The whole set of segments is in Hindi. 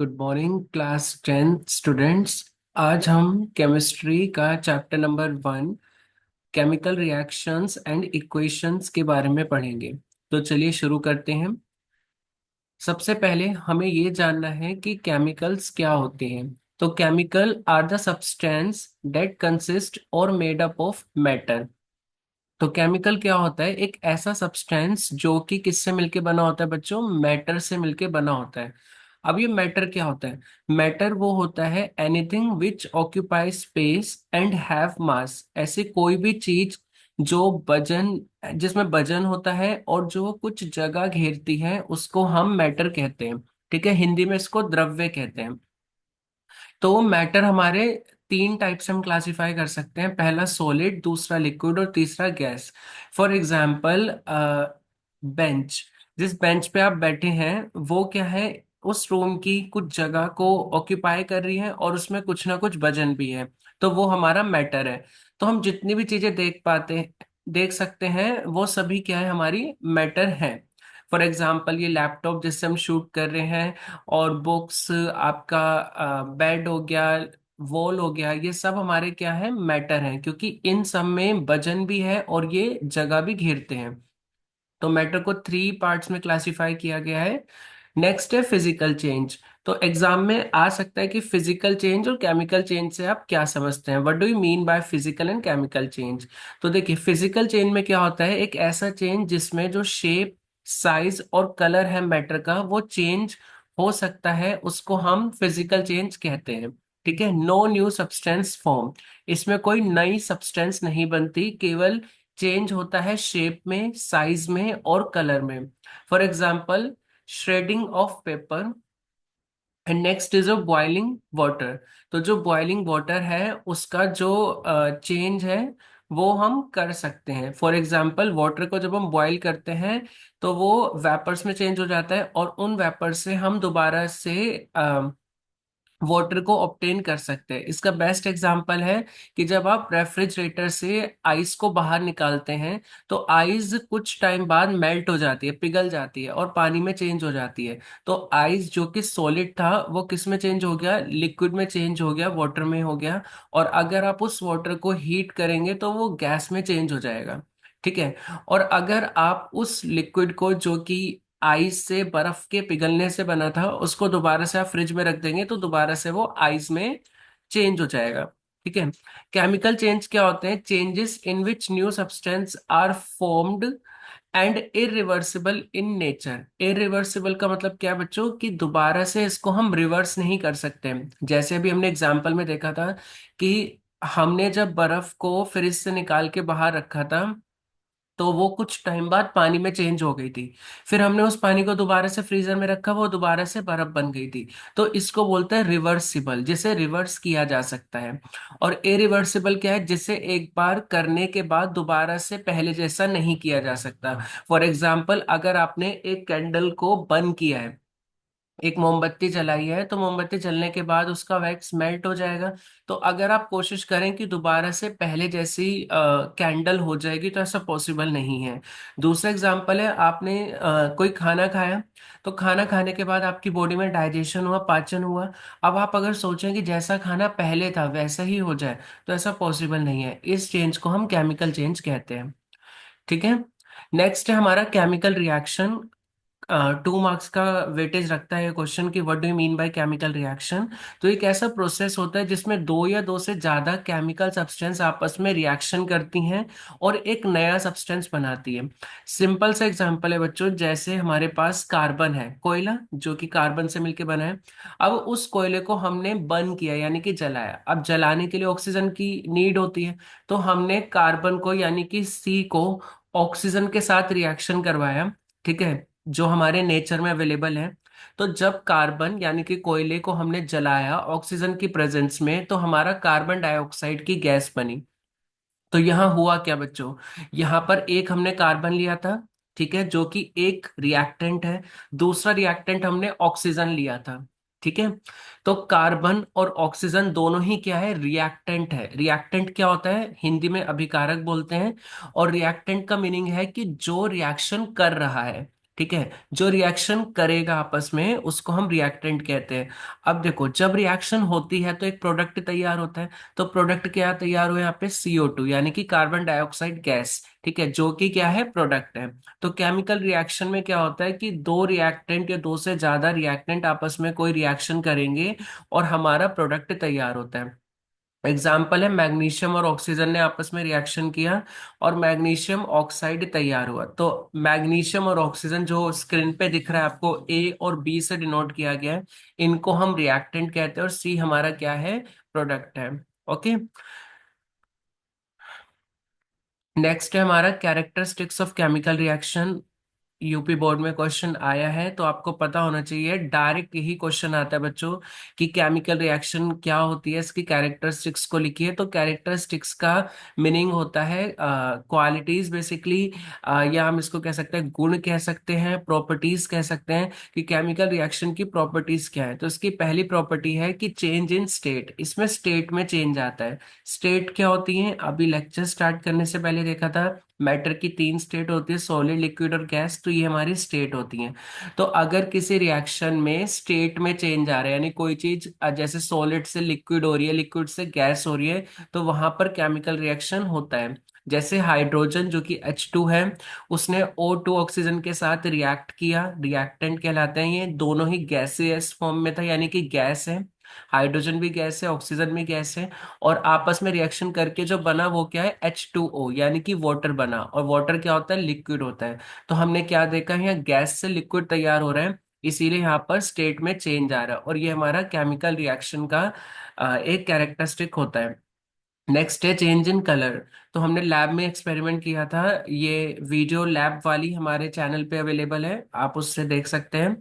Good morning class 10th students. आज हम केमिस्ट्री का chapter number 1 chemical reactions and equations के बारे में पढ़ेंगे। तो चलिए शुरू करते हैं। सबसे पहले हमें ये जानना है कि केमिकल्स क्या होते हैं। तो chemical are the substance that consist और मेड अप ऑफ मैटर। तो केमिकल क्या होता है? एक ऐसा सब्सटेंस जो कि किससे मिलके बना होता है बच्चों? मैटर से मिलके बना होता है। अब ये मैटर क्या होता है? मैटर वो होता है anything which occupy space and have मास। ऐसी कोई भी चीज जो वजन जिसमें वजन होता है और जो कुछ जगह घेरती है उसको हम मैटर कहते हैं। ठीक है, हिंदी में इसको द्रव्य कहते हैं। तो मैटर हमारे तीन टाइप से हम क्लासिफाई कर सकते हैं। पहला सॉलिड, दूसरा लिक्विड और तीसरा गैस। For example bench. जिस बेंच पे आप बैठे हैं वो क्या है? उस रूम की कुछ जगह को ऑक्यूपाई कर रही है और उसमें कुछ ना कुछ वजन भी है। तो वो हमारा मैटर है। तो हम जितनी भी चीजें देख सकते हैं वो सभी क्या है? हमारी मैटर है। फॉर एग्जाम्पल ये लैपटॉप जिससे हम शूट कर रहे हैं, और बुक्स, आपका बेड हो गया, वॉल हो गया, ये सब हमारे क्या है? मैटर हैं, क्योंकि इन सब में वजन भी है और ये जगह भी घेरते हैं। तो मैटर को थ्री पार्ट्स में क्लासिफाई किया गया है। नेक्स्ट है फिजिकल चेंज। तो एग्जाम में आ सकता है कि फिजिकल चेंज और केमिकल चेंज से आप क्या समझते हैं? What do you mean by physical and chemical change? तो देखिए, फिजिकल चेंज में क्या होता है? एक ऐसा चेंज जिसमें जो शेप, साइज और कलर है मैटर का वो चेंज हो सकता है, उसको हम फिजिकल चेंज कहते हैं। ठीक है, नो न्यू सब्सटेंस फॉर्म। इसमें कोई नई सब्सटेंस नहीं बनती, केवल चेंज होता है शेप में, साइज में और कलर में। For example shredding of paper. And next is a boiling water. तो जो बॉइलिंग वाटर है उसका जो चेंज है वो हम कर सकते हैं। फॉर एग्जाम्पल वाटर को जब हम बॉईल करते हैं तो वो वेपर्स में चेंज हो जाता है, और उन वेपर से हम दोबारा से वाटर को ऑब्टेन कर सकते हैं। इसका बेस्ट एग्जांपल है कि जब आप रेफ्रिजरेटर से आइस को बाहर निकालते हैं तो आइस कुछ टाइम बाद मेल्ट हो जाती है, पिघल जाती है और पानी में चेंज हो जाती है। तो आइस जो कि सॉलिड था वो किस में चेंज हो गया? लिक्विड में चेंज हो गया, वाटर में हो गया। और अगर आप उस वाटर को हीट करेंगे तो वो गैस में चेंज हो जाएगा। ठीक है। और अगर आप उस लिक्विड को, जो कि आइस से, बर्फ के पिघलने से बना था, उसको दोबारा से आप फ्रिज में रख देंगे तो दोबारा से वो आइस में चेंज हो जाएगा। ठीक है। केमिकल चेंज क्या होते हैं? Changes in which new substance are formed and irreversible in nature. Irreversible का मतलब क्या है बच्चों? कि दोबारा से इसको हम रिवर्स नहीं कर सकते। जैसे अभी हमने एग्जाम्पल में देखा था कि हमने जब बर्फ को फ्रिज से निकाल के बाहर रखा था तो वो कुछ टाइम बाद पानी में चेंज हो गई थी। फिर हमने उस पानी को दोबारा से फ्रीजर में रखा, वो दोबारा से बर्फ बन गई थी। तो इसको बोलते हैं रिवर्सिबल, जिसे रिवर्स किया जा सकता है। और इरिवर्सिबल क्या है? जिसे एक बार करने के बाद दोबारा से पहले जैसा नहीं किया जा सकता। फॉर एग्जाम्पल, अगर आपने एक कैंडल को बंद किया है, एक मोमबत्ती जलाई है, तो मोमबत्ती जलने के बाद उसका वैक्स मेल्ट हो जाएगा। तो अगर आप कोशिश करें कि दोबारा से पहले जैसी कैंडल हो जाएगी, तो ऐसा पॉसिबल नहीं है। दूसरा एग्जांपल है, आपने कोई खाना खाया, तो खाना खाने के बाद आपकी बॉडी में डाइजेशन हुआ, पाचन हुआ। अब आप अगर सोचें कि जैसा खाना पहले था वैसा ही हो जाए, तो ऐसा पॉसिबल नहीं है। इस चेंज को हम केमिकल चेंज कहते हैं। ठीक है। नेक्स्ट है हमारा केमिकल रिएक्शन। 2 मार्क्स का वेटेज रखता है क्वेश्चन कि what do you mean by chemical reaction. तो एक ऐसा प्रोसेस होता है जिसमें दो या दो से ज्यादा केमिकल सब्सटेंस आपस में रिएक्शन करती हैं और एक नया सब्सटेंस बनाती है। सिंपल सा एग्जांपल है बच्चों, जैसे हमारे पास कार्बन है, कोयला जो कि कार्बन से मिलकर बना है। अब उस कोयले को हमने बर्न किया यानी कि जलाया। अब जलाने के लिए ऑक्सीजन की नीड होती है, तो हमने कार्बन को यानी कि सी को ऑक्सीजन के साथ रिएक्शन करवाया। ठीक है, जो हमारे नेचर में अवेलेबल है। तो जब कार्बन यानी कि कोयले को हमने जलाया ऑक्सीजन की प्रेजेंस में, तो हमारा कार्बन डाइऑक्साइड की गैस बनी। तो यहाँ हुआ क्या बच्चों? यहाँ पर एक हमने कार्बन लिया था, ठीक है, जो कि एक रिएक्टेंट है। दूसरा रिएक्टेंट हमने ऑक्सीजन लिया था। ठीक है। तो कार्बन और ऑक्सीजन दोनों ही क्या है? रिएक्टेंट है। रिएक्टेंट क्या होता है? हिंदी में अभिकारक बोलते हैं। और रिएक्टेंट का मीनिंग है कि जो रिएक्शन कर रहा है। ठीक है। जो रिएक्शन करेगा आपस में उसको हम रिएक्टेंट कहते हैं। अब देखो, जब रिएक्शन होती है तो एक प्रोडक्ट तैयार होता है। तो प्रोडक्ट क्या तैयार हुआ यहाँ पे? CO2, यानी कि कार्बन डाइऑक्साइड गैस। ठीक है, जो कि क्या है? प्रोडक्ट है। तो केमिकल रिएक्शन में क्या होता है कि दो रिएक्टेंट या दो से ज्यादा रिएक्टेंट आपस में कोई रिएक्शन करेंगे और हमारा प्रोडक्ट तैयार होता है। एग्जाम्पल है, मैग्नीशियम और ऑक्सीजन ने आपस में रिएक्शन किया और मैग्नीशियम ऑक्साइड तैयार हुआ। तो मैग्नीशियम और ऑक्सीजन जो स्क्रीन पे दिख रहा है आपको, A और B से डिनोट किया गया है, इनको हम रिएक्टेंट कहते हैं और C हमारा क्या है? प्रोडक्ट है। ओके। नेक्स्ट है हमारा characteristics of chemical reaction. UP board में क्वेश्चन आया है तो आपको पता होना चाहिए, डायरेक्ट यही क्वेश्चन आता है बच्चों कि केमिकल रिएक्शन क्या होती है, इसकी कैरेक्टरिस्टिक्स को लिखिए। तो कैरेक्टरिस्टिक्स का मीनिंग होता है क्वालिटीज बेसिकली, या हम इसको कह सकते हैं गुण कह सकते हैं, प्रॉपर्टीज कह सकते हैं कि केमिकल रिएक्शन की प्रॉपर्टीज क्या है। तो इसकी पहली प्रॉपर्टी है कि चेंज इन स्टेट, इसमें स्टेट में चेंज आता है। स्टेट क्या होती है? अभी लेक्चर स्टार्ट करने से पहले देखा था, मैटर की तीन स्टेट होती है, सॉलिड, लिक्विड और गैस। तो ये हमारी स्टेट होती है। तो अगर किसी रिएक्शन में स्टेट में चेंज आ रहा है, यानी कोई चीज जैसे सॉलिड से लिक्विड हो रही है, लिक्विड से गैस हो रही है, तो वहां पर केमिकल रिएक्शन होता है। जैसे हाइड्रोजन जो कि H2 है, उसने O2 ऑक्सीजन के साथ रिएक्ट किया, रिएक्टेंट कहलाते हैं। ये दोनों ही गैसियस फॉर्म में था, यानी कि गैस है। हाइड्रोजन भी गैस है, ऑक्सीजन भी गैस है। और आपस में रिएक्शन करके जो बना वो क्या है? H2O, यानी कि वाटर बना। और वाटर क्या होता है? लिक्विड होता है। तो हमने क्या देखा है? यहाँ गैस से लिक्विड तैयार हो रहा है, इसीलिए यहाँ पर स्टेट में चेंज आ रहा है, और ये हमारा केमिकल रिएक्शन का एक कैरेक्टरिस्टिक होता है। नेक्स्ट है चेंज इन कलर। तो हमने लैब में एक्सपेरिमेंट किया था, ये वीडियो लैब वाली हमारे चैनल पे अवेलेबल है, आप उससे देख सकते हैं।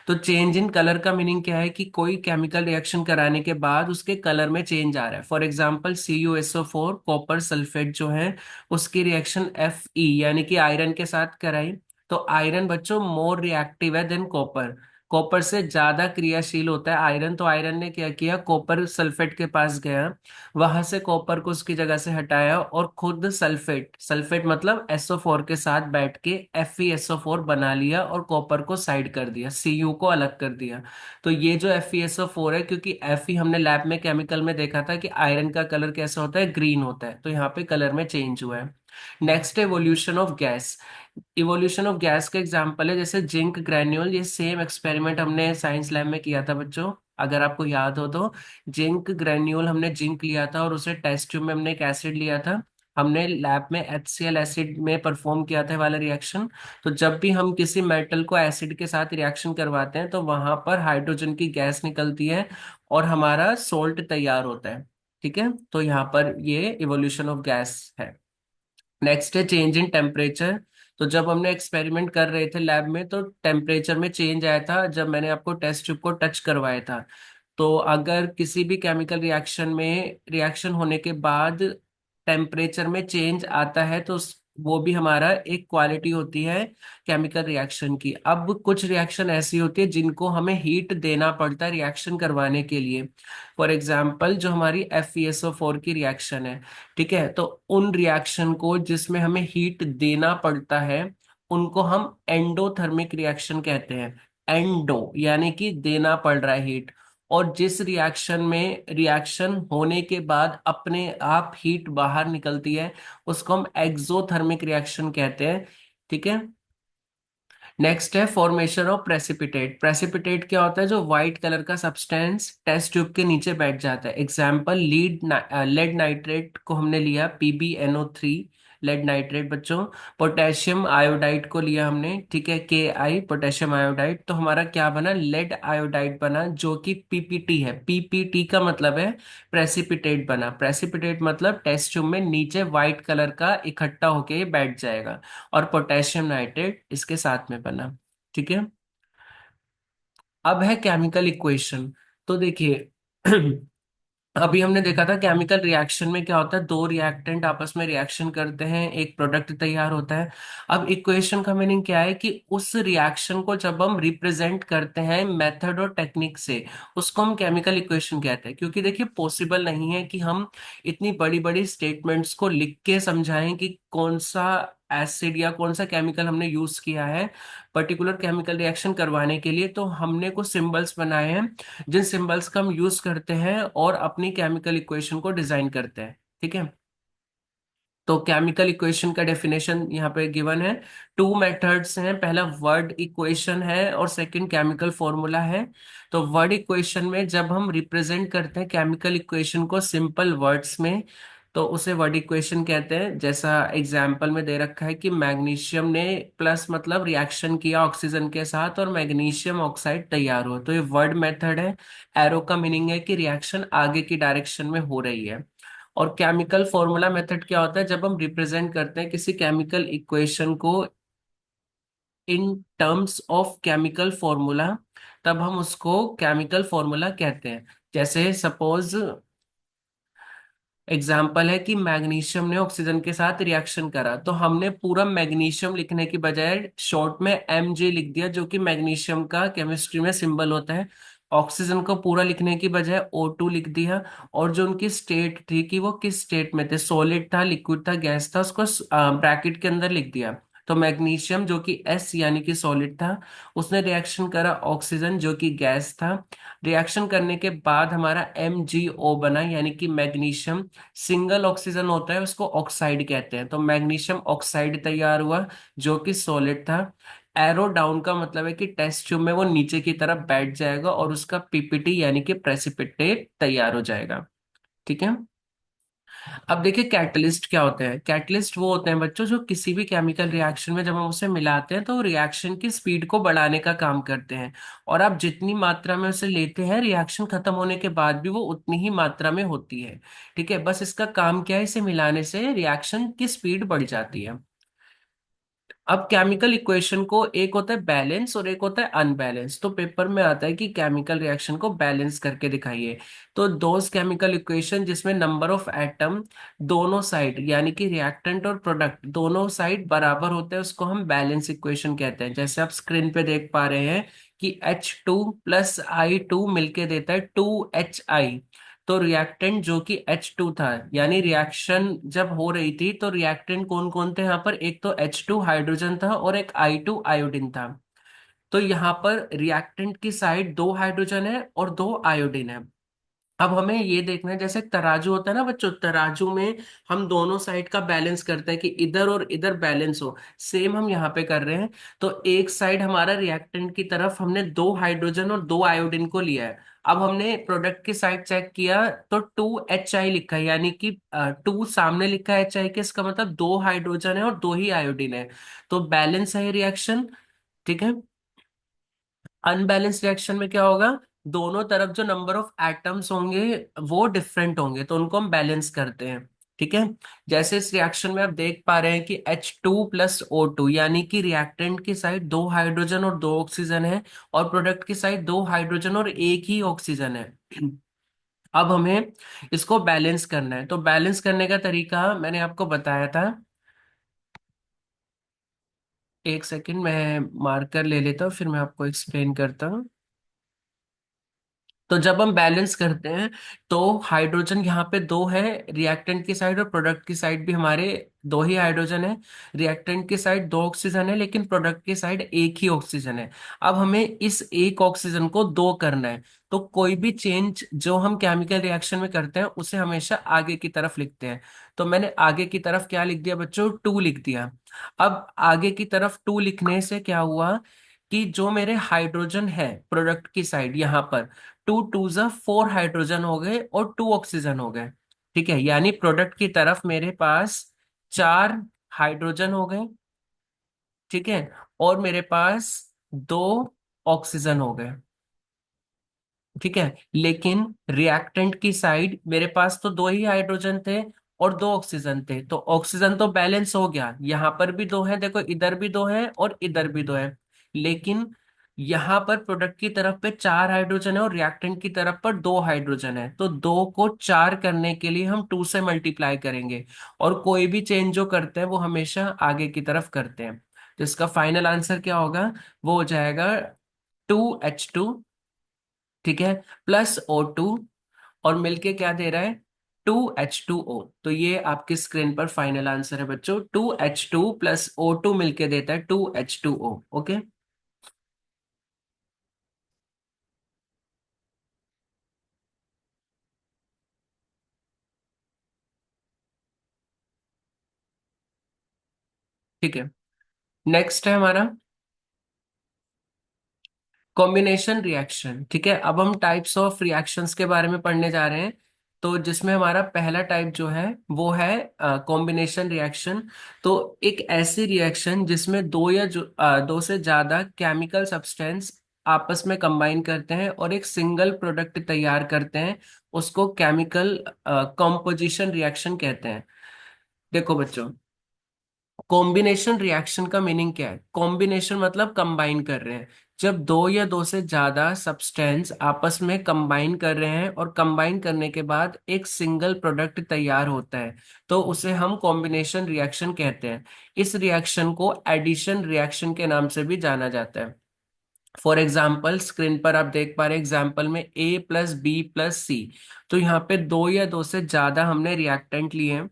तो चेंज इन कलर का मीनिंग क्या है कि कोई केमिकल रिएक्शन कराने के बाद उसके कलर में चेंज आ रहा है। For example CuSO4 copper sulphate जो है, उसकी रिएक्शन Fe यानी कि आयरन के साथ कराई। तो आयरन बच्चों मोर रिएक्टिव है देन कॉपर, कॉपर से ज्यादा क्रियाशील होता है आयरन। तो आयरन ने क्या किया? कॉपर सल्फेट के पास गया, वहां से कॉपर को उसकी जगह से हटाया और खुद सल्फेट, सल्फेट मतलब SO4 के साथ बैठ के FeSO4 बना लिया और कॉपर को साइड कर दिया, Cu को अलग कर दिया। तो ये जो FeSO4 है, क्योंकि Fe हमने लैब में केमिकल में देखा था कि आयरन का कलर कैसा होता है? ग्रीन होता है, तो यहाँ पे कलर में चेंज हुआ है। Next evolution of gas. Evolution of gas का एग्जांपल है जैसे जिंक ग्रेन्यूल, ये सेम एक्सपेरिमेंट हमने साइंस लैब में किया था बच्चों, अगर आपको याद हो तो। जिंक ग्रेन्यूल, हमने जिंक लिया था और उसे टेस्ट ट्यूब में हमने एक एसिड लिया था, हमने लैब में HCl एसिड में परफॉर्म किया था ये वाला रिएक्शन। तो जब भी हम किसी मेटल को एसिड के साथ रिएक्शन करवाते हैं तो वहां पर हाइड्रोजन की गैस निकलती है और हमारा सोल्ट तैयार होता है। ठीक है, तो यहाँ पर ये इवोल्यूशन ऑफ गैस है। नेक्स्ट है चेंज इन टेम्परेचर। तो जब हमने एक्सपेरिमेंट कर रहे थे लैब में तो टेम्परेचर में चेंज आया था जब मैंने आपको टेस्ट ट्यूब को टच करवाया था। तो अगर किसी भी केमिकल रिएक्शन में रिएक्शन होने के बाद टेम्परेचर में चेंज आता है तो वो भी हमारा एक क्वालिटी होती है केमिकल रिएक्शन की। अब कुछ रिएक्शन ऐसी होती है जिनको हमें हीट देना पड़ता है रिएक्शन करवाने के लिए। फॉर एग्जाम्पल जो हमारी FeSO4 की रिएक्शन है, ठीक है, तो उन रिएक्शन को जिसमें हमें हीट देना पड़ता है उनको हम एंडोथर्मिक रिएक्शन कहते हैं। एंडो यानी कि देना पड़ रहा है हीट, और जिस रिएक्शन में रिएक्शन होने के बाद अपने आप हीट बाहर निकलती है उसको हम एक्सोथर्मिक रिएक्शन कहते हैं। ठीक है। नेक्स्ट है फॉर्मेशन ऑफ प्रेसिपिटेट। प्रेसिपिटेट क्या होता है? जो व्हाइट कलर का सब्सटेंस टेस्ट ट्यूब के नीचे बैठ जाता है। एग्जाम्पल लेड नाइट्रेट को हमने लिया, PbNO3, लेड नाइट्रेट बच्चों। पोटेशियम आयोडाइड को लिया हमने, ठीक है, Ki, पोटेशियम आयोडाइड। तो हमारा क्या बना? लेड आयोडाइड बना, जो कि PPT है। PPT का मतलब है प्रेसिपिटेट बना। प्रेसिपिटेट मतलब टेस्ट ट्यूब में नीचे व्हाइट कलर का इकट्ठा होके ये बैठ जाएगा, और पोटेशियम नाइट्रेट इसके साथ में बना। ठीक है। अब है केमिकल इक्वेशन। तो देखिए अभी हमने देखा था केमिकल रिएक्शन में क्या होता है, दो रिएक्टेंट आपस में रिएक्शन करते हैं, एक प्रोडक्ट तैयार होता है। अब इक्वेशन का मीनिंग क्या है कि उस रिएक्शन को जब हम रिप्रेजेंट करते हैं मेथड और टेक्निक से, उसको हम केमिकल इक्वेशन कहते हैं। क्योंकि देखिए पॉसिबल नहीं है कि हम इतनी बड़ी बड़ी स्टेटमेंट्स को लिख के समझाएं कि कौन सा एसिड या कौन सा केमिकल हमने यूज किया है पर्टिकुलर केमिकल रिएक्शन करवाने के लिए, तो हमने कुछ सिंबल्स बनाए हैं जिन सिंबल्स का हम यूज करते हैं और अपनी केमिकल इक्वेशन को डिजाइन करते हैं। ठीक है। तो केमिकल इक्वेशन का डेफिनेशन यहाँ पे गिवन है। टू मेथड्स हैं, पहला वर्ड इक्वेशन है और सेकंड केमिकल फॉर्मूला है। तो वर्ड इक्वेशन में जब हम रिप्रेजेंट करते हैं केमिकल इक्वेशन को सिंपल वर्ड्स में, तो उसे वर्ड इक्वेशन कहते हैं। जैसा एग्जाम्पल में दे रखा है कि मैग्नीशियम ने प्लस मतलब रिएक्शन किया ऑक्सीजन के साथ और मैग्नीशियम ऑक्साइड तैयार हुआ, तो ये वर्ड मेथड है। एरो का मीनिंग है कि रिएक्शन आगे की डायरेक्शन में हो रही है। और केमिकल फॉर्मूला मेथड क्या होता है, जब हम रिप्रेजेंट करते हैं किसी केमिकल इक्वेशन को in terms of chemical formula, तब हम उसको केमिकल फॉर्मूला कहते हैं। जैसे सपोज एग्जाम्पल है कि मैग्नीशियम ने ऑक्सीजन के साथ रिएक्शन करा, तो हमने पूरा मैग्नीशियम लिखने की बजाय शॉर्ट में Mg लिख दिया, जो कि मैग्नीशियम का केमिस्ट्री में सिंबल होता है। ऑक्सीजन को पूरा लिखने की बजाय O2 लिख दिया। और जो उनकी स्टेट थी कि वो किस स्टेट में थे, सॉलिड था, लिक्विड था, गैस था, उसको ब्रैकेट के अंदर लिख दिया। तो मैग्नीशियम जो कि S यानी कि सॉलिड था, उसने रिएक्शन करा ऑक्सीजन जो कि गैस था। रिएक्शन करने के बाद हमारा MgO बना, यानी कि मैग्नीशियम सिंगल ऑक्सीजन होता है उसको ऑक्साइड कहते हैं, तो मैग्नीशियम ऑक्साइड तैयार हुआ जो कि सॉलिड था। एरो डाउन का मतलब है कि टेस्ट ट्यूब में वो नीचे की तरफ बैठ जाएगा और उसका पीपीटी यानी कि प्रेसिपिटेट तैयार हो जाएगा। ठीक है। अब देखिए कैटलिस्ट क्या होते हैं। कैटलिस्ट वो होते हैं बच्चों जो किसी भी केमिकल रिएक्शन में जब हम उसे मिलाते हैं तो रिएक्शन की स्पीड को बढ़ाने का काम करते हैं। और आप जितनी मात्रा में उसे लेते हैं रिएक्शन खत्म होने के बाद भी वो उतनी ही मात्रा में होती है। ठीक है, बस इसका काम क्या है, इसे मिलाने से रिएक्शन की स्पीड बढ़ जाती है। अब केमिकल इक्वेशन को एक होता है बैलेंस और एक होता है अनबैलेंस। तो पेपर में आता है कि केमिकल रिएक्शन को बैलेंस करके दिखाइए। तो दोज केमिकल इक्वेशन जिसमें नंबर ऑफ एटम दोनों साइड यानी कि रिएक्टेंट और प्रोडक्ट दोनों साइड बराबर होते हैं उसको हम बैलेंस इक्वेशन कहते हैं। जैसे आप स्क्रीन पे देख पा रहे हैं कि H2 + I2 मिलके देता है 2HI। तो रिएक्टेंट जो कि H2 था, यानी रिएक्शन जब हो रही थी तो रिएक्टेंट कौन कौन थे यहाँ पर, एक तो H2 हाइड्रोजन था और एक I2 आयोडीन था। तो यहाँ पर रिएक्टेंट की साइड दो हाइड्रोजन है और दो आयोडीन है। अब हमें ये देखना है, जैसे तराजू होता है ना बच्चों, तराजू में हम दोनों साइड का बैलेंस करते हैं कि इधर और इधर बैलेंस हो। सेम हम यहाँ पे कर रहे हैं। तो एक साइड हमारा रिएक्टेंट की तरफ हमने दो हाइड्रोजन और दो आयोडीन को लिया है। अब हमने प्रोडक्ट की साइड चेक किया तो 2HI लिखा है, यानी कि टू सामने लिखा है HI के, इसका मतलब दो हाइड्रोजन है और दो ही आयोडीन है। तो बैलेंस है रिएक्शन। ठीक है। अनबैलेंस रिएक्शन में क्या होगा, दोनों तरफ जो नंबर ऑफ एटम्स होंगे वो डिफरेंट होंगे, तो उनको हम बैलेंस करते हैं। ठीक है। जैसे इस रिएक्शन में आप देख पा रहे हैं कि H2 + O2 यानी कि रिएक्टेंट की साइड दो हाइड्रोजन और दो ऑक्सीजन है और प्रोडक्ट की साइड दो हाइड्रोजन और एक ही ऑक्सीजन है। अब हमें इसको बैलेंस करना है, तो बैलेंस करने का तरीका मैंने आपको बताया था। एक सेकंड मैं मार्कर ले लेता हूँ फिर मैं आपको एक्सप्लेन करता हूँ। तो जब हम बैलेंस करते हैं तो हाइड्रोजन यहाँ पे दो है रिएक्टेंट की साइड और प्रोडक्ट की साइड भी हमारे दो ही हाइड्रोजन है। रिएक्टेंट की साइड दो ऑक्सीजन है लेकिन प्रोडक्ट की साइड एक ही ऑक्सीजन है। अब हमें इस एक ऑक्सीजन को दो करना है। तो कोई भी चेंज जो हम केमिकल रिएक्शन में करते हैं उसे हमेशा आगे की तरफ लिखते हैं। तो मैंने आगे की तरफ क्या लिख दिया बच्चों, 2 लिख दिया। अब आगे की तरफ 2 लिखने से क्या हुआ कि जो मेरे हाइड्रोजन है प्रोडक्ट की साइड यहाँ पर 2 × 2 = 4 हाइड्रोजन हो गए और 2 ऑक्सीजन हो गए। ठीक है, यानी प्रोडक्ट की तरफ मेरे पास 4 हाइड्रोजन हो गए। ठीक है। और मेरे पास दो ऑक्सीजन हो गए। ठीक है, लेकिन रिएक्टेंट की साइड मेरे पास तो दो ही हाइड्रोजन थे और दो ऑक्सीजन थे, तो ऑक्सीजन तो बैलेंस हो गया, यहां पर भी दो है, देखो इधर भी दो है और इधर भी दो है। लेकिन यहाँ पर प्रोडक्ट की तरफ पे 4 हाइड्रोजन है और रिएक्टेंट की तरफ पर दो हाइड्रोजन है, तो दो को 4 करने के लिए हम 2 से मल्टीप्लाई करेंगे। और कोई भी चेंज जो करते हैं वो हमेशा आगे की तरफ करते हैं। तो इसका फाइनल आंसर क्या होगा, वो हो जाएगा 2H2, ठीक है, +O2, और मिलके क्या दे रहा है 2H2O। तो ये आपकी स्क्रीन पर फाइनल आंसर है बच्चों, 2H2 + O2 मिलके देता है 2H2O। ओके। ठीक है, नेक्स्ट है हमारा कॉम्बिनेशन रिएक्शन। ठीक है, अब हम टाइप्स ऑफ रिएक्शंस के बारे में पढ़ने जा रहे हैं। तो जिसमें हमारा पहला टाइप जो है वो है कॉम्बिनेशन रिएक्शन। तो एक ऐसी रिएक्शन जिसमें दो से ज्यादा केमिकल सब्सटेंस आपस में कंबाइन करते हैं और एक सिंगल प्रोडक्ट तैयार करते हैं, उसको केमिकल कॉम्पोजिशन रिएक्शन कहते हैं। देखो बच्चों, कॉम्बिनेशन रिएक्शन का मीनिंग क्या है? कॉम्बिनेशन मतलब कंबाइन कर रहे हैं। जब दो या दो से ज्यादा सब्सटेंस आपस में कंबाइन कर रहे हैं और कंबाइन करने के बाद एक सिंगल प्रोडक्ट तैयार होता है, तो उसे हम कॉम्बिनेशन रिएक्शन कहते हैं। इस रिएक्शन को एडिशन रिएक्शन के नाम से भी जाना जाता है। फॉर एग्जाम्पल, स्क्रीन पर आप देख पा रहे एग्जाम्पल में A + B + C। तो यहाँ पे दो या दो से ज्यादा हमने रिएक्टेंट लिए हैं,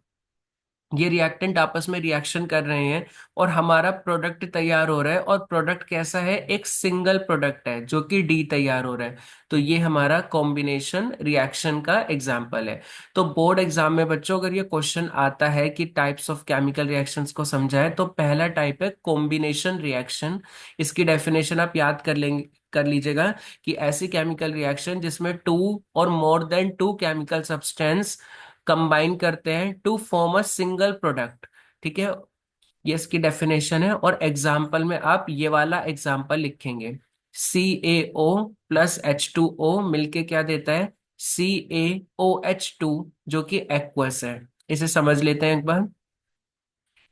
ये रिएक्टेंट आपस में रिएक्शन कर रहे हैं और हमारा प्रोडक्ट तैयार हो रहा है। और प्रोडक्ट कैसा है? एक सिंगल प्रोडक्ट है जो कि डी तैयार हो रहा है। तो ये हमारा कॉम्बिनेशन रिएक्शन का एग्जाम्पल है। तो बोर्ड एग्जाम में बच्चों अगर ये क्वेश्चन आता है कि टाइप्स ऑफ केमिकल रिएक्शंस को समझाए, तो पहला टाइप है कॉम्बिनेशन रिएक्शन। इसकी डेफिनेशन आप याद कर लीजिएगा कि ऐसी केमिकल रिएक्शन जिसमें टू और more than two chemical substance combine करते हैं to form a single product. ठीक है, ये इसकी डेफिनेशन है। और एग्जाम्पल में आप ये वाला एग्जाम्पल लिखेंगे, CaO + H2O मिलके क्या देता है? CaOH2, जो कि एक्वस है। इसे समझ लेते हैं एक बार।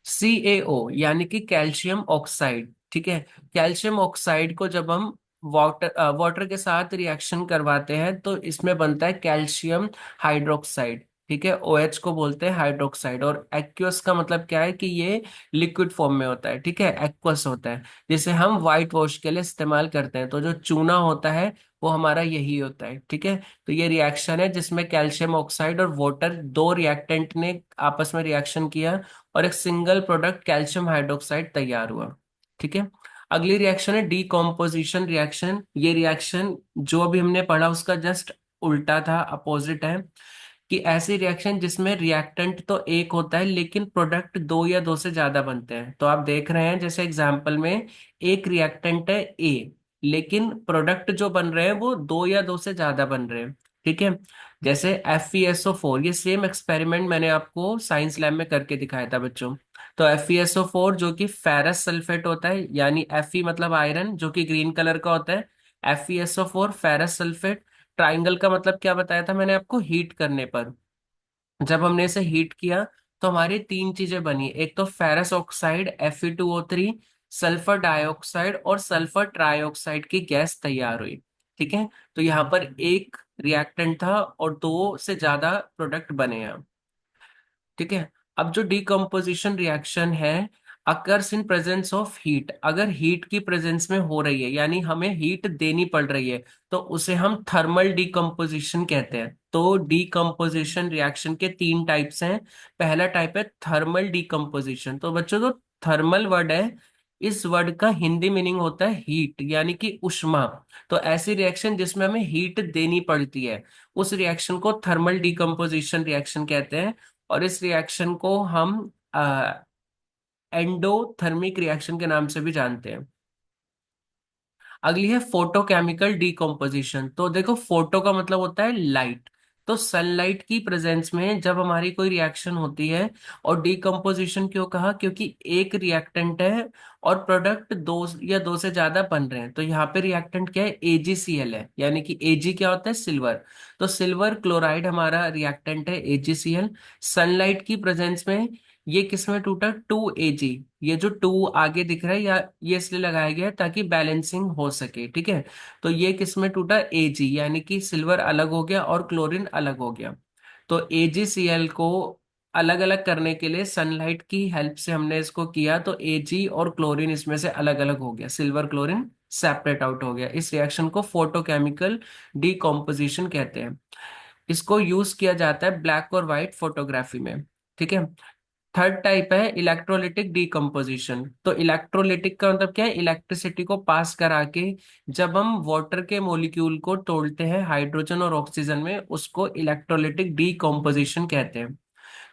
CaO यानी कि कैल्शियम ऑक्साइड। ठीक है, कैल्शियम ऑक्साइड को जब हम वाटर के साथ रिएक्शन करवाते हैं तो इसमें बनता है कैल्शियम हाइड्रोक्साइड। ठीक है, OH को बोलते हैं हाइड्रोक्साइड। और एक्वस का मतलब क्या है कि ये लिक्विड फॉर्म में होता है। ठीक है, एक्वस होता है, जिसे हम वाइट वॉश के लिए इस्तेमाल करते हैं। तो जो चूना होता है वो हमारा यही होता है। ठीक है, तो ये रिएक्शन है जिसमें कैल्शियम ऑक्साइड और वाटर, दो रिएक्टेंट ने आपस में रिएक्शन किया और एक सिंगल प्रोडक्ट कैल्शियम हाइड्रोक्साइड तैयार हुआ। ठीक है, अगली रिएक्शन है डीकॉम्पोजिशन रिएक्शन। ये रिएक्शन जो अभी हमने पढ़ा उसका जस्ट उल्टा था, अपोजिट है। कि ऐसी रिएक्शन जिसमें रिएक्टेंट तो एक होता है लेकिन प्रोडक्ट दो या दो से ज्यादा बनते हैं। तो आप देख रहे हैं जैसे एग्जाम्पल में एक रिएक्टेंट है A, लेकिन प्रोडक्ट जो बन रहे हैं वो दो या दो से ज्यादा बन रहे हैं। ठीक है, जैसे FeSO4, ये सेम एक्सपेरिमेंट मैंने आपको साइंस लैब में करके दिखाया था बच्चों। तो FeSO4 जो कि फेरस सल्फेट होता है, यानी Fe मतलब आयरन जो कि ग्रीन कलर का होता है। FeSO4 ferrous sulphate. ट्राइंगल का मतलब क्या बताया था मैंने आपको? हीट करने पर, जब हमने इसे हीट किया तो हमारी तीन चीजें बनी। एक तो ferrous oxide Fe2O3, sulphur dioxide और सल्फर ट्राइऑक्साइड की गैस तैयार हुई। ठीक है, तो यहाँ पर एक रिएक्टेंट था और दो से ज्यादा प्रोडक्ट बने हैं। ठीक है, अब जो डीकम्पोजिशन रिएक्शन है occurs in presence of heat. अगर हीट की प्रेजेंस में हो रही है, यानी हमें हीट देनी पड़ रही है, तो उसे हम थर्मल डीकम्पोजिशन कहते हैं। तो डीकम्पोजिशन रिएक्शन के तीन टाइप्स हैं। पहला टाइप है थर्मल डीकम्पोजिशन। तो बच्चों, जो थर्मल वर्ड है, इस वर्ड का हिंदी मीनिंग होता है हीट, यानी कि उष्मा। तो ऐसी रिएक्शन जिसमें हमें हीट देनी पड़ती है, उस रिएक्शन को थर्मल डीकम्पोजिशन रिएक्शन कहते हैं। और इस रिएक्शन को हम एंडोथर्मिक रिएक्शन के नाम से भी जानते हैं। अगली है फोटोकेमिकल डीकॉम्पोजिशन। तो देखो, फोटो का मतलब होता है लाइट। तो सनलाइट की प्रेजेंस में जब हमारी कोई रिएक्शन होती है, और डीकॉम्पोजिशन क्यों कहा? क्योंकि एक रिएक्टेंट है और प्रोडक्ट दो या दो से ज्यादा बन रहे हैं। तो यहाँ पे रिएक्टेंट क्या है? AgCl है, यानी कि Ag क्या होता है? सिल्वर। तो सिल्वर क्लोराइड हमारा रिएक्टेंट है AgCl। सनलाइट की प्रेजेंस में ये किसमें टूटा? 2Ag। ये जो टू आगे दिख रहा है, या ये इसलिए लगाया गया है ताकि बैलेंसिंग हो सके। ठीक है, तो ये किसमें टूटा? Ag, यानी कि सिल्वर अलग हो गया और क्लोरीन अलग हो गया। तो AgCl को अलग अलग करने के लिए सनलाइट की हेल्प से हमने इसको किया, तो Ag और क्लोरीन इसमें से अलग अलग हो गया, सिल्वर क्लोरीन सेपरेट आउट हो गया। इस रिएक्शन को फोटोकेमिकल डीकॉम्पोजिशन कहते हैं। इसको यूज किया जाता है ब्लैक और व्हाइट फोटोग्राफी में। ठीक है। थर्ड टाइप है इलेक्ट्रोलिटिक डीकम्पोजिशन। तो इलेक्ट्रोलिटिक का मतलब क्या है, इलेक्ट्रिसिटी को पास करा के जब हम वाटर के मॉलिक्यूल को तोड़ते हैं हाइड्रोजन और ऑक्सीजन में, उसको इलेक्ट्रोलिटिक डीकम्पोजिशन कहते हैं।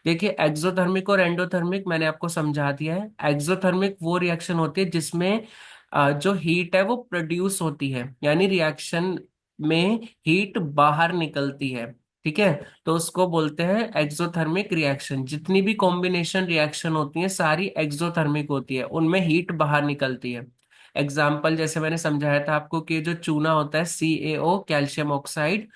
देखिए एक्सोथर्मिक और एंडोथर्मिक मैंने आपको समझा दिया है। एक्सोथर्मिक वो रिएक्शन होती है जिसमें जो हीट है वो प्रोड्यूस होती है, यानी रिएक्शन में हीट बाहर निकलती है। ठीक है। तो उसको बोलते हैं एक्सोथर्मिक रिएक्शन। जितनी भी कॉम्बिनेशन रिएक्शन होती हैं सारी एक्सोथर्मिक होती है, उनमें हीट बाहर निकलती है। एग्जाम्पल जैसे मैंने समझाया था आपको कि जो चूना होता है CaO, कैल्शियम ऑक्साइड,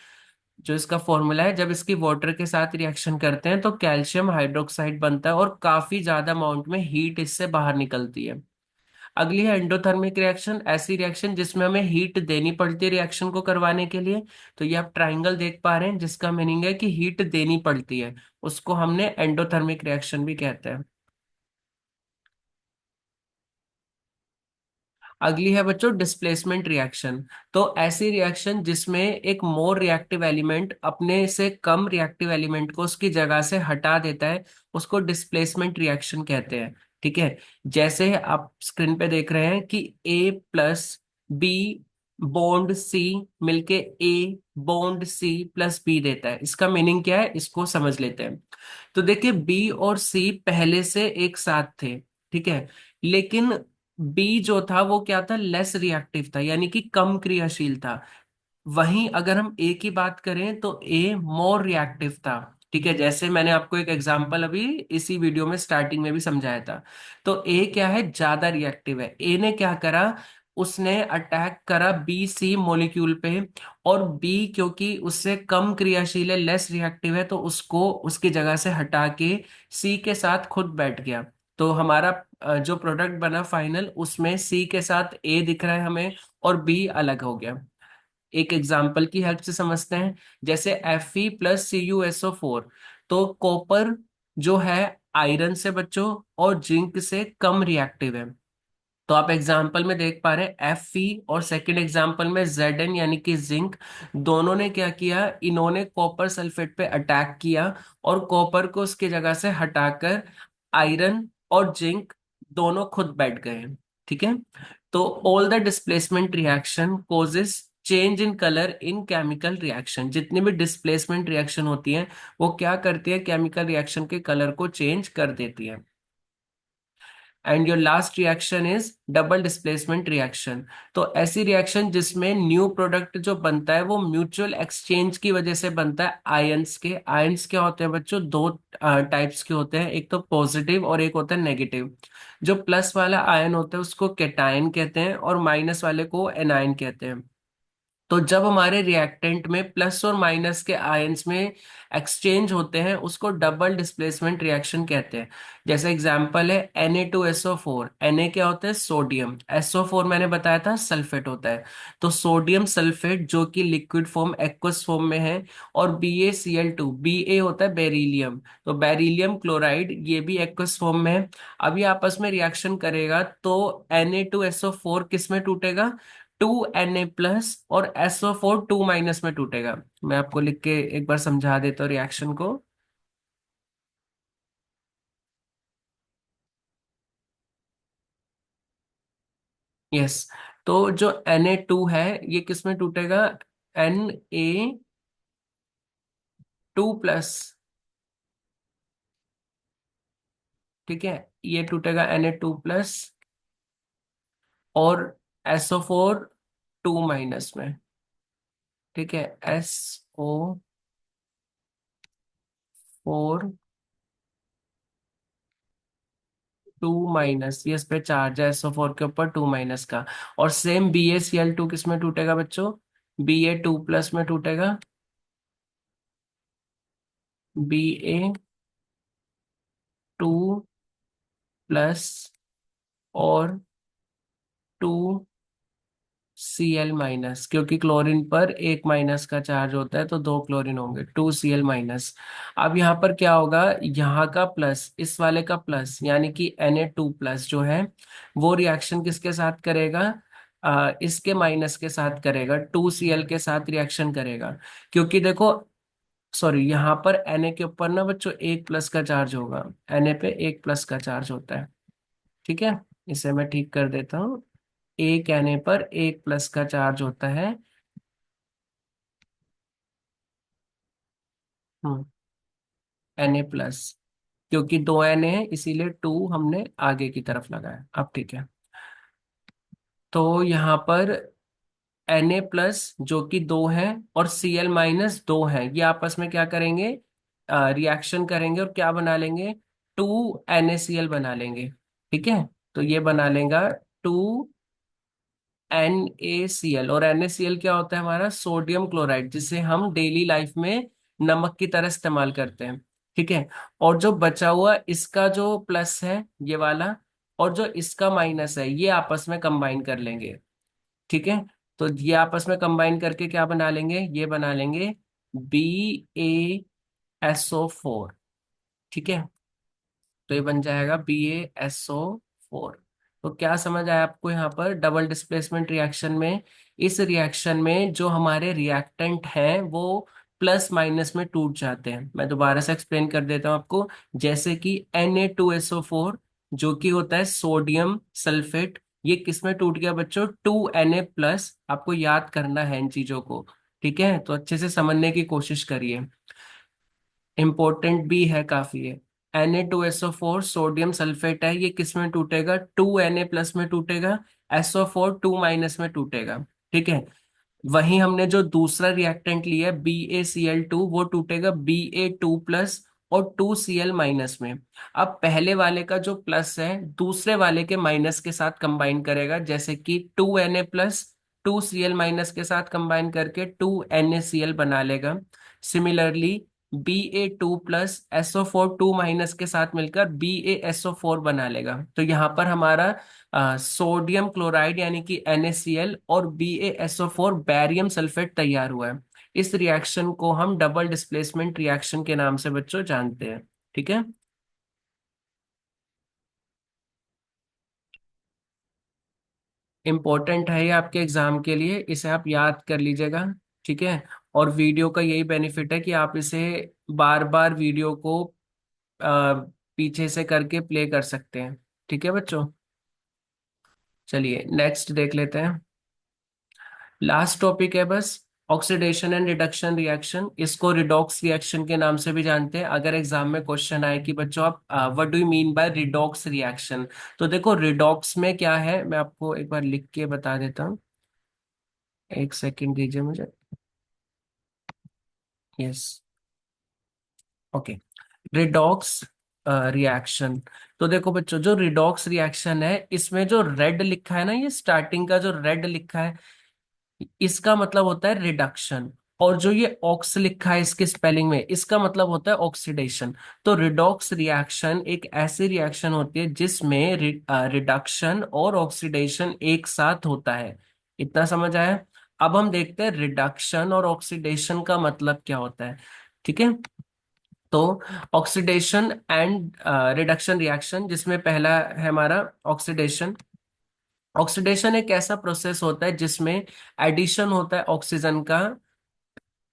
जो इसका फॉर्मूला है, जब इसकी वाटर के साथ रिएक्शन करते हैं तो कैल्शियम हाइड्रोक्साइड बनता है और काफी ज्यादा अमाउंट में हीट इससे बाहर निकलती है। अगली है एंडोथर्मिक रिएक्शन, ऐसी रिएक्शन जिसमें हमें हीट देनी पड़ती है रिएक्शन को करवाने के लिए। तो ये आप ट्राइंगल देख पा रहे हैं जिसका मीनिंग है कि हीट देनी पड़ती है, उसको हमने एंडोथर्मिक रिएक्शन भी कहते हैं। अगली है बच्चों डिस्प्लेसमेंट रिएक्शन। तो ऐसी रिएक्शन जिसमें एक मोर रिएक्टिव एलिमेंट अपने से कम रिएक्टिव एलिमेंट को उसकी जगह से हटा देता है, उसको डिस्प्लेसमेंट रिएक्शन कहते हैं। ठीक है। जैसे आप स्क्रीन पे देख रहे हैं कि A+B बॉन्ड C मिलके A बॉन्ड C+B देता है। इसका मीनिंग क्या है इसको समझ लेते हैं। तो देखिए बी और सी पहले से एक साथ थे। ठीक है। लेकिन बी जो था वो क्या था, लेस रिएक्टिव था, यानी कि कम क्रियाशील था। वहीं अगर हम ए की बात करें तो ए मोर रिएक्टिव था। ठीक है। जैसे मैंने आपको एक एग्जांपल अभी इसी वीडियो में स्टार्टिंग में भी समझाया था। तो ए क्या है, ज्यादा रिएक्टिव है। ए ने क्या करा, उसने अटैक करा बी सी मॉलिक्यूल पे, और बी क्योंकि उससे कम क्रियाशील है, लेस रिएक्टिव है, तो उसको उसकी जगह से हटा के सी के साथ खुद बैठ गया। तो हमारा जो प्रोडक्ट बना फाइनल, उसमें सी के साथ ए दिख रहा है हमें और बी अलग हो गया। एक एग्जाम्पल की हेल्प से समझते हैं। जैसे Fe+Cu SO4। तो कॉपर जो है आयरन से बच्चों और जिंक से कम रिएक्टिव है। तो आप एग्जाम्पल में देख पा रहे हैं Fe, और सेकंड एग्जाम्पल में Zn यानी कि जिंक। दोनों ने क्या किया, इन्होंने कॉपर सल्फेट पे अटैक किया और कॉपर को उसकी जगह से हटाकर आयरन और जिंक दोनों खुद बैठ गए हैं। ठीक है। तो all the displacement reaction causes change in colour in chemical reaction. जितनी भी डिस्प्लेसमेंट रिएक्शन होती है वो क्या करती है, केमिकल रिएक्शन के कलर को चेंज कर देती है। And your last reaction is double displacement reaction. तो ऐसी रिएक्शन जिसमें न्यू प्रोडक्ट जो बनता है वो म्यूचुअल एक्सचेंज की वजह से बनता है आयंस के। आयंस क्या होते हैं बच्चों, दो टाइप्स के होते हैं, एक तो पॉजिटिव और एक होता है नेगेटिव। जो प्लस वाला आयन होता है उसको कैटायन कहते हैं और माइनस वाले को एनायन कहते हैं। तो जब हमारे रिएक्टेंट में प्लस और माइनस के आयंस में एक्सचेंज होते हैं उसको डबल डिस्प्लेसमेंट रिएक्शन कहते हैं। जैसे एग्जांपल है Na2SO4। Na क्या होता है, सोडियम। SO4 मैंने बताया था सल्फेट होता है। तो सोडियम सल्फेट जो कि लिक्विड फॉर्म एक्वस फॉर्म में है, और BaCl2। Ba होता है बेरिलियम, तो बेरिलियम क्लोराइड ये भी एक्वस फॉर्म में है। अभी आपस में रिएक्शन करेगा तो Na2SO4 किस में टूटेगा, 2Na+ और SO4 2- में टूटेगा। मैं आपको लिख के एक बार समझा देता हूँ रिएक्शन को। यस। तो जो Na2 है ये किस में टूटेगा, Na2+। ठीक है। ये टूटेगा Na2+, और SO4 2- में। ठीक है। SO4 2-, ये इस पे चार्ज है SO4 के ऊपर 2- का। और सेम BaCl2 किस में टूटेगा बच्चों, Ba2+ में टूटेगा। Ba2+ और 2Cl-, क्योंकि क्लोरीन पर एक माइनस का चार्ज होता है तो दो क्लोरीन होंगे, 2Cl-। अब यहाँ पर क्या होगा, यहाँ का प्लस इस वाले का प्लस, यानी कि Na2+ जो है वो रिएक्शन किसके साथ करेगा, इसके माइनस के साथ करेगा, 2Cl के साथ रिएक्शन करेगा। क्योंकि देखो सॉरी, यहाँ पर Na के ऊपर ना बच्चों एक प्लस का चार्ज होगा। Na पे एक प्लस का चार्ज होता है। ठीक है, इसे मैं ठीक कर देता हूँ। एक Na पर एक प्लस का चार्ज होता है। हम्म, Na प्लस, क्योंकि दो Na है इसीलिए टू हमने आगे की तरफ लगाया। अब ठीक है, तो यहाँ पर Na प्लस जो कि दो है और Cl- दो है, ये आपस में क्या करेंगे, रिएक्शन करेंगे और क्या बना लेंगे, टू NaCl बना लेंगे। ठीक है, तो ये बना लेगा टू NaCl। और NaCl क्या होता है हमारा, सोडियम क्लोराइड, जिसे हम डेली लाइफ में नमक की तरह इस्तेमाल करते हैं। ठीक है, और जो बचा हुआ इसका जो प्लस है ये वाला, और जो इसका माइनस है, ये आपस में कंबाइन कर लेंगे। ठीक है, तो ये आपस में कंबाइन करके क्या बना लेंगे, ये बना लेंगे BaSO4। ठीक है, तो ये बन जाएगा BaSO4। तो क्या समझ आया आपको यहाँ पर डबल डिस्प्लेसमेंट रिएक्शन में, इस रिएक्शन में जो हमारे रिएक्टेंट हैं वो प्लस माइनस में टूट जाते हैं। मैं दोबारा से एक्सप्लेन कर देता हूँ आपको। जैसे कि Na2SO4 जो कि होता है सोडियम सल्फेट, ये किस में टूट गया बच्चों, 2Na प्लस। आपको याद करना है इन चीजों को। ठीक है, तो अच्छे से समझने की कोशिश करिए, इंपॉर्टेंट भी है काफी है। Na2SO4 सोडियम सल्फेट है, ये किस में टूटेगा, 2Na प्लस में टूटेगा। SO4 टू माइनस में टूटेगा। ठीक है, वहीं हमने जो दूसरा रिएक्टेंट लिया है BaCl2, वो टूटेगा Ba2 प्लस और 2Cl- में। अब पहले वाले का जो प्लस है दूसरे वाले के माइनस के साथ कंबाइन करेगा, जैसे कि 2Na प्लस 2Cl- के साथ कंबाइन करके 2NaCl बना लेगा। Similarly Ba2 plus SO4 to minus के साथ मिलकर BaSO4 बना लेगा। तो यहाँ पर हमारा सोडियम क्लोराइड यानी कि NaCl और BaSO4 बैरियम सल्फेट तैयार हुआ है। इस रिएक्शन को हम डबल डिस्प्लेसमेंट रिएक्शन के नाम से बच्चों जानते हैं। ठीक है, इंपॉर्टेंट है ये आपके एग्जाम के लिए, इसे आप याद कर लीजिएगा। ठीक है, और वीडियो का यही बेनिफिट है कि आप इसे बार बार वीडियो को पीछे से करके प्ले कर सकते हैं। ठीक है बच्चों, चलिए नेक्स्ट देख लेते हैं। लास्ट टॉपिक है बस, ऑक्सीडेशन एंड रिडक्शन रिएक्शन। इसको रिडॉक्स रिएक्शन के नाम से भी जानते हैं। अगर एग्जाम में क्वेश्चन आए कि बच्चों आप what do you mean by redox reaction, तो देखो रिडॉक्स में क्या है, मैं आपको एक बार लिख के बता देता हूँ। एक सेकंड दीजिए मुझे। Yes, okay, redox reaction. तो देखो बच्चों, जो रिडॉक्स रिएक्शन है इसमें जो रेड लिखा है ना, ये स्टार्टिंग का जो रेड लिखा है, इसका मतलब होता है रिडक्शन। और जो ये ऑक्स लिखा है इसके स्पेलिंग में, इसका मतलब होता है ऑक्सीडेशन। तो रिडॉक्स रिएक्शन एक ऐसी रिएक्शन होती है जिसमें रिडक्शन और ऑक्सीडेशन एक साथ होता है। इतना समझ आया। अब हम देखते हैं रिडक्शन और ऑक्सीडेशन का मतलब क्या होता है। ठीक है, तो ऑक्सीडेशन एंड रिडक्शन रिएक्शन, जिसमें पहला है हमारा ऑक्सीडेशन। ऑक्सीडेशन एक ऐसा प्रोसेस होता है जिसमें एडिशन होता है ऑक्सीजन का,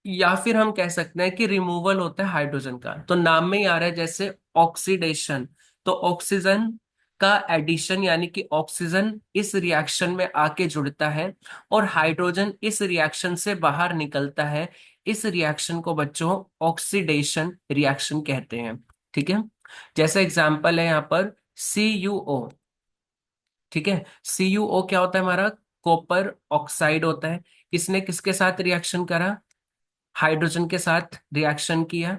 या फिर हम कह सकते हैं कि रिमूवल होता है हाइड्रोजन का। तो नाम में ही आ रहा है जैसे ऑक्सीडेशन, तो ऑक्सीजन का एडिशन यानी कि ऑक्सीजन इस रिएक्शन में आके जुड़ता है और हाइड्रोजन इस रिएक्शन से बाहर निकलता है। इस रिएक्शन को बच्चों ऑक्सीडेशन रिएक्शन कहते हैं। ठीक है, जैसे एग्जांपल है यहाँ पर CuO। ठीक है, CuO क्या होता है हमारा, कॉपर ऑक्साइड होता है। इसने किसके साथ रिएक्शन करा, हाइड्रोजन के साथ रिएक्शन किया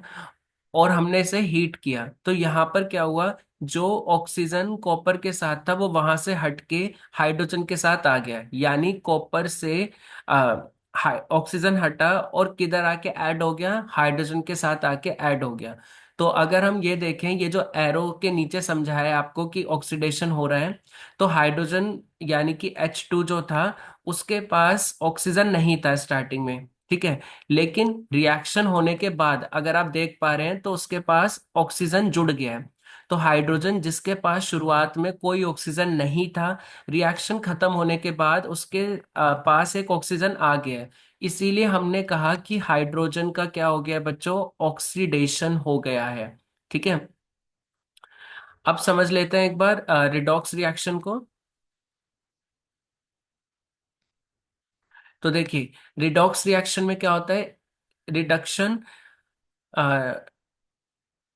और हमने इसे हीट किया। तो यहाँ पर क्या हुआ, जो ऑक्सीजन कॉपर के साथ था वो वहां से हटके हाइड्रोजन के साथ आ गया, यानी कॉपर से आ, ऑक्सीजन हटा और किधर आके ऐड हो गया, हाइड्रोजन के साथ आके ऐड हो गया। तो अगर हम ये देखें, ये जो एरो के नीचे समझाया है आपको कि ऑक्सीडेशन हो रहा है, तो हाइड्रोजन यानी कि H2 जो था उसके पास ऑक्सीजन नहीं था स्टार्टिंग में। ठीक है, लेकिन रिएक्शन होने के बाद अगर आप देख पा रहे हैं तो उसके पास ऑक्सीजन जुड़ गया है। तो हाइड्रोजन जिसके पास शुरुआत में कोई ऑक्सीजन नहीं था, रिएक्शन खत्म होने के बाद उसके पास एक ऑक्सीजन आ गया है। इसीलिए हमने कहा कि हाइड्रोजन का क्या हो गया बच्चों, ऑक्सीडेशन हो गया है। ठीक है। अब समझ लेते हैं एक बार रिडॉक्स रिएक्शन को। तो देखिए, रिडॉक्स रिएक्शन में क्या होता है, रिडक्शन,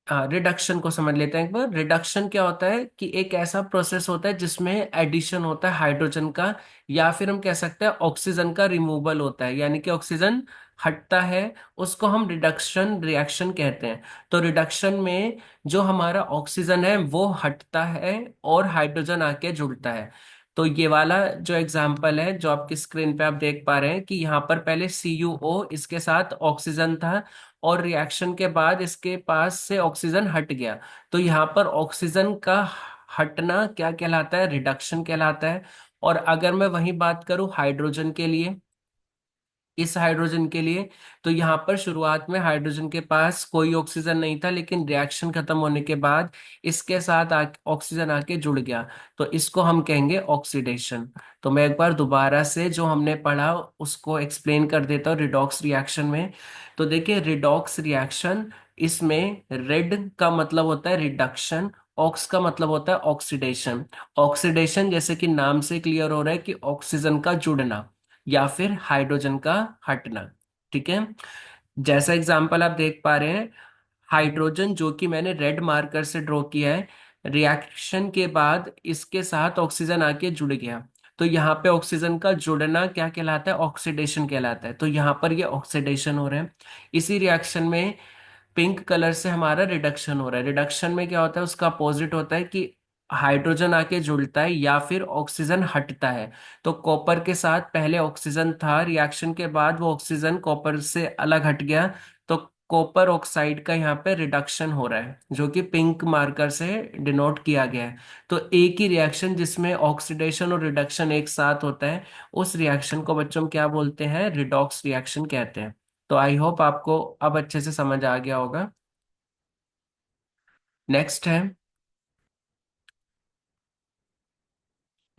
रिडक्शन को समझ लेते हैं एक बार। रिडक्शन क्या होता है कि एक ऐसा प्रोसेस होता है जिसमें एडिशन होता है हाइड्रोजन का, या फिर हम कह सकते हैं ऑक्सीजन का रिमूवल होता है, यानी कि ऑक्सीजन हटता है। उसको हम रिडक्शन रिएक्शन कहते हैं। तो रिडक्शन में जो हमारा ऑक्सीजन है वो हटता है और हाइड्रोजन आके जुड़ता है। तो ये वाला जो एग्जाम्पल है जो आपकी स्क्रीन पे आप देख पा रहे हैं कि यहाँ पर पहले CuO इसके साथ ऑक्सीजन था, और रिएक्शन के बाद इसके पास से ऑक्सीजन हट गया। तो यहाँ पर ऑक्सीजन का हटना क्या कहलाता है, रिडक्शन कहलाता है। और अगर मैं वही बात करूं हाइड्रोजन के लिए, इस हाइड्रोजन के लिए, तो यहाँ पर शुरुआत में हाइड्रोजन के पास कोई ऑक्सीजन नहीं था, लेकिन रिएक्शन खत्म होने के बाद इसके साथ ऑक्सीजन आके जुड़ गया। तो इसको हम कहेंगे ऑक्सीडेशन। तो मैं एक बार दोबारा से जो हमने पढ़ा उसको एक्सप्लेन कर देता हूँ रिडॉक्स रिएक्शन में। तो देखिए, रिडॉक्स रिएक्शन, इसमें रेड का मतलब होता है रिडक्शन, ऑक्स का मतलब होता है ऑक्सीडेशन। ऑक्सीडेशन जैसे कि नाम से क्लियर हो रहा है कि ऑक्सीजन का जुड़ना या फिर हाइड्रोजन का हटना। ठीक है। जैसा एग्जांपल आप देख पा रहे हैं, हाइड्रोजन जो कि मैंने रेड मार्कर से ड्रॉ किया है, रिएक्शन के बाद इसके साथ ऑक्सीजन आके जुड़ गया। तो यहाँ पे ऑक्सीजन का जुड़ना क्या कहलाता है, ऑक्सीडेशन कहलाता है। तो यहाँ पर ये ऑक्सीडेशन हो रहा है। इसी रिएक्शन में पिंक कलर से हमारा रिडक्शन हो रहा है। रिडक्शन में क्या होता है, उसका अपोजिट होता है कि हाइड्रोजन आके जुड़ता है या फिर ऑक्सीजन हटता है। तो कॉपर के साथ पहले ऑक्सीजन था, रिएक्शन के बाद वो ऑक्सीजन कॉपर से अलग हट गया। तो कॉपर ऑक्साइड का यहाँ पे रिडक्शन हो रहा है, जो कि पिंक मार्कर से डिनोट किया गया है। तो एक ही रिएक्शन जिसमें ऑक्सीडेशन और रिडक्शन एक साथ होता है, उस रिएक्शन को बच्चों हम क्या बोलते हैं, रिडॉक्स रिएक्शन कहते हैं। तो आई होप आपको अब अच्छे से समझ आ गया होगा। नेक्स्ट है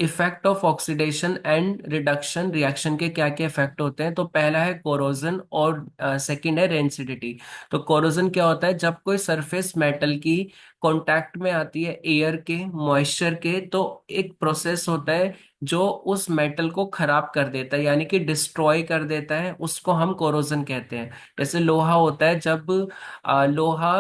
effect of oxidation and reduction reaction के क्या क्या इफेक्ट होते हैं। तो पहला है कोरोजन और सेकंड है रेंसिडिटी। तो कोरोजन क्या होता है, जब कोई सरफेस मेटल की कांटेक्ट में आती है एयर के, मॉइस्चर के, तो एक प्रोसेस होता है जो उस मेटल को खराब कर देता है, यानी कि डिस्ट्रॉय कर देता है, उसको हम कोरोजन कहते हैं। जैसे लोहा होता है, जब लोहा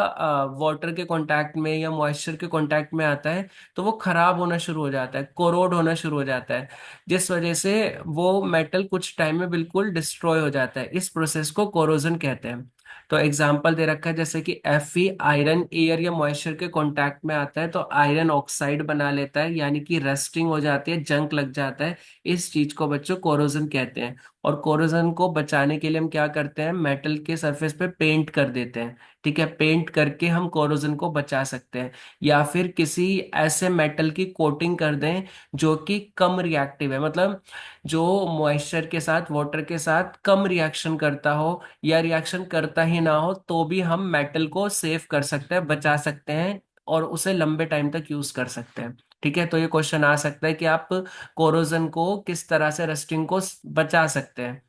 वाटर के कांटेक्ट में या मॉइस्चर के कांटेक्ट में आता है तो वो खराब होना शुरू हो जाता है, कोरोड होना शुरू हो जाता है, जिस वजह से वो मेटल कुछ टाइम में बिल्कुल डिस्ट्रॉय हो जाता है। इस प्रोसेस को कोरोजन कहते हैं। तो एग्जाम्पल दे रखा है जैसे कि Fe, आयरन एयर या मॉइस्चर के कांटेक्ट में आता है तो आयरन ऑक्साइड बना लेता है, यानी कि रस्टिंग हो जाती है, जंक लग जाता है। इस चीज को बच्चों कोरोजन कहते हैं। और कोरोजन को बचाने के लिए हम क्या करते हैं, मेटल के सरफेस पे पेंट कर देते हैं। ठीक है, पेंट करके हम कोरोजन को बचा सकते हैं। या फिर किसी ऐसे मेटल की कोटिंग कर दें जो कि कम रिएक्टिव है, मतलब जो मॉइस्चर के साथ, वाटर के साथ कम रिएक्शन करता हो, या रिएक्शन करता ही ना हो, तो भी हम मेटल को सेव कर सकते हैं, बचा सकते हैं, और उसे लंबे टाइम तक यूज कर सकते हैं। ठीक है। तो ये क्वेश्चन आ सकता है कि आप कोरोजन को किस तरह से, रस्टिंग को बचा सकते हैं।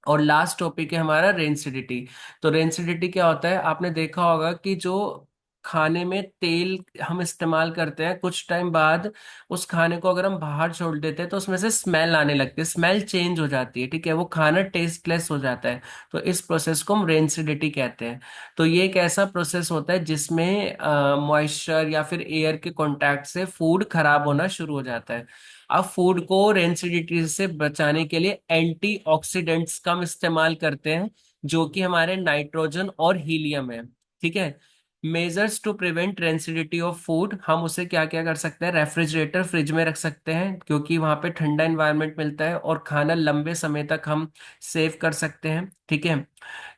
और लास्ट टॉपिक है हमारा रेंसिडिटी। तो रेंसिडिटी क्या होता है, आपने देखा होगा कि जो खाने में तेल हम इस्तेमाल करते हैं, कुछ टाइम बाद उस खाने को अगर हम बाहर छोड़ देते हैं तो उसमें से स्मेल आने लगती है, स्मेल चेंज हो जाती है। ठीक है, वो खाना टेस्टलेस हो जाता है। तो इस प्रोसेस को हम रेंसिडिटी कहते हैं। तो ये एक ऐसा प्रोसेस होता है जिसमें मॉइस्चर या फिर एयर के कांटेक्ट से फूड खराब होना शुरू हो जाता है। अब फूड को रेंसिडिटी से बचाने के लिए एंटीऑक्सीडेंट्स का हम इस्तेमाल करते हैं, जो कि हमारे नाइट्रोजन और हीलियम है। ठीक है। Measures to prevent rancidity of food, हम उसे क्या क्या कर सकते हैं, रेफ्रिजरेटर, फ्रिज में रख सकते हैं क्योंकि वहां पे ठंडा एनवायरनमेंट मिलता है और खाना लंबे समय तक हम सेव कर सकते हैं। ठीक है।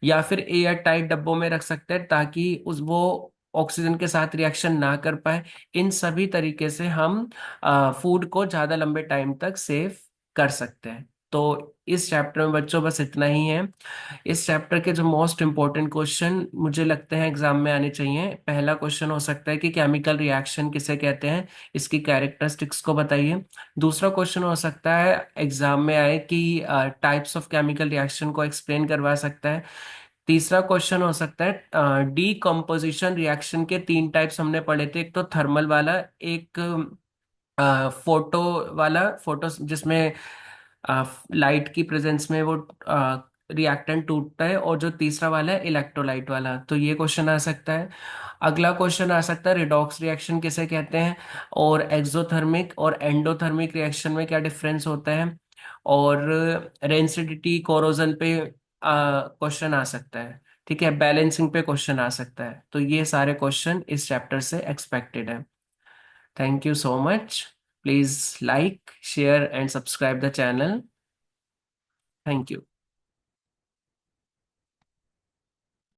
या फिर एयर टाइट डब्बों में रख सकते हैं ताकि उस वो ऑक्सीजन के साथ रिएक्शन ना कर पाए। इन सभी तरीके से हम फूड को ज्यादा लंबे टाइम तक सेव कर सकते हैं। तो इस चैप्टर में बच्चों बस इतना ही है। इस चैप्टर के जो मोस्ट इम्पोर्टेंट क्वेश्चन मुझे लगते हैं एग्जाम में आने चाहिए, पहला क्वेश्चन हो सकता है कि केमिकल रिएक्शन किसे कहते हैं, इसकी कैरेक्टरिस्टिक्स को बताइए। दूसरा क्वेश्चन हो सकता है एग्जाम में आए कि टाइप्स ऑफ केमिकल रिएक्शन को एक्सप्लेन करवा सकता है। तीसरा क्वेश्चन हो सकता है डीकम्पोजिशन रिएक्शन के तीन टाइप्स हमने पढ़े थे, एक तो थर्मल वाला, एक फोटो वाला, फोटो जिसमें लाइट की प्रेजेंस में वो रिएक्टेंट टूटता है, और जो तीसरा वाला है इलेक्ट्रोलाइट वाला, तो ये क्वेश्चन आ सकता है। अगला क्वेश्चन आ सकता है रिडॉक्स रिएक्शन किसे कहते हैं, और एक्सोथर्मिक और एंडोथर्मिक रिएक्शन में क्या डिफरेंस होता है, और रेंसिडिटी कोरोजन पे क्वेश्चन आ सकता है। ठीक है, बैलेंसिंग पे क्वेश्चन आ सकता है। तो ये सारे क्वेश्चन इस चैप्टर से एक्सपेक्टेड है। Thank you so much. Please like, share, and subscribe the channel. Thank you.